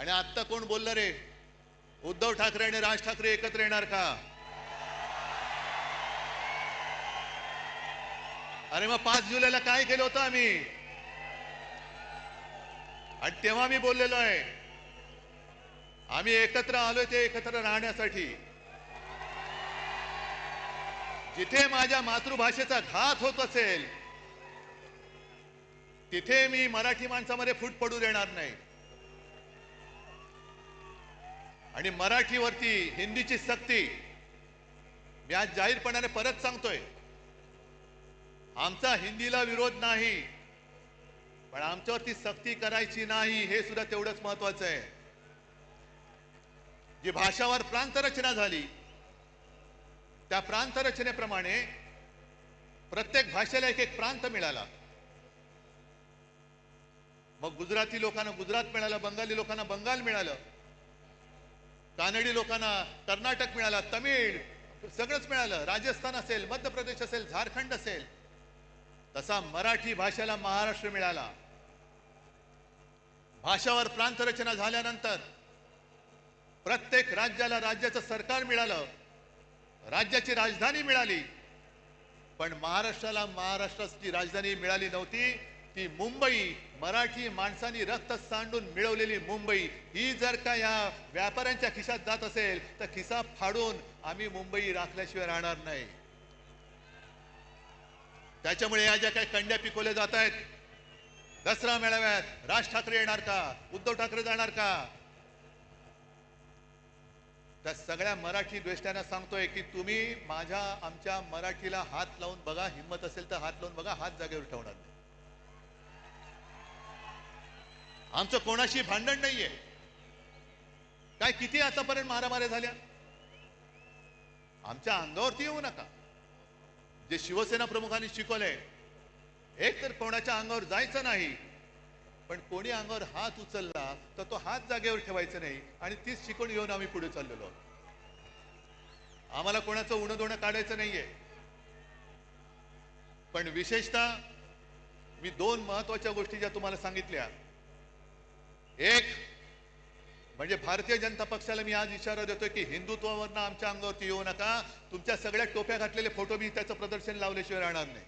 आणि आता कोण बोललं रे, उद्धव ठाकरे आणि राज ठाकरे एकत्र येणार का? अरे मग 5 जुलैला काय केलं होतं आम्ही? आणि तेव्हा मी बोललेलो आहे, आम्ही एकत्र आलोय ते एकत्र राहण्यासाठी. जिथे माझ्या मातृभाषेचा घात होत असेल तिथे मी मराठी माणसामध्ये फूट पडू देणार नाही. आणि मराठीवरती हिंदीची सक्ती मी आज जाहीरपणाने परत सांगतोय. आमचा हिंदीला विरोध नाही, पण आमच्यावरती सक्ती करायची नाही हे सुद्धा तेवढंच महत्वाचं आहे. जी भाषावर प्रांतरचना झाली त्या प्रांतरचनेप्रमाणे प्रत्येक भाषेला एक एक प्रांत मिळाला. मग गुजराती लोकांना गुजरात मिळालं, बंगाली लोकांना बंगाल मिळालं, कानडी लोकांना कर्नाटक मिळाला, तमिळ सगळंच मिळालं, राजस्थान असेल, मध्य प्रदेश असेल, झारखंड असेल. तसा मराठी भाषेला महाराष्ट्र मिळाला. भाषावर प्रांतरचना झाल्यानंतर प्रत्येक राज्याला राज्याचं सरकार मिळालं, राज्याची राजधानी मिळाली. पण महाराष्ट्राला महाराष्ट्राची राजधानी मिळाली नव्हती. ती मुंबई, मराठी माणसांनी रक्त सांडून मिळवलेली मुंबई ही जर का या व्यापाऱ्यांच्या खिशात जात असेल तर खिसा फाडून आम्ही मुंबई राखल्याशिवाय राहणार नाही. त्याच्यामुळे या ज्या काही कंड्या पिकवल्या जात आहेत, दसरा मेळाव्यात राज ठाकरे येणार का, उद्धव ठाकरे जाणार का, त्या सगळ्या मराठी द्वेष्टांना सांगतोय की तुम्ही आमच्या मराठीला हात लावून बघा, हिम्मत असेल तर हात लावून बघा, हात जागेवर ठेवणार नाही. आमचं कोणाशी भांडण नाहीये. काय किती आतापर्यंत मारामाऱ्या झाल्या, आमच्या अंगावरती येऊ नका. जे शिवसेना प्रमुखांनी शिकवलंय, एक तर कोणाच्या अंगावर जायचं नाही, पण कोणी अंगावर हात उचलला तर तो हात जागेवर ठेवायचा नाही. आणि तीच शिकवण घेऊन आम्ही पुढे चाललेलो आहोत. आम्हाला कोणाचं उणं दोणं काढायचं नाहीये. पण विशेषतः मी 2 महत्वाच्या गोष्टी ज्या तुम्हाला सांगितल्या, एक म्हणजे भारतीय जनता पक्षाला मी आज इशारा देतोय की हिंदुत्वावरनं आमच्या अंगावरती येऊ नका. तुमच्या सगळ्या टोप्या घातलेले फोटो मी त्याचं प्रदर्शन लावल्याशिवाय राहणार नाही.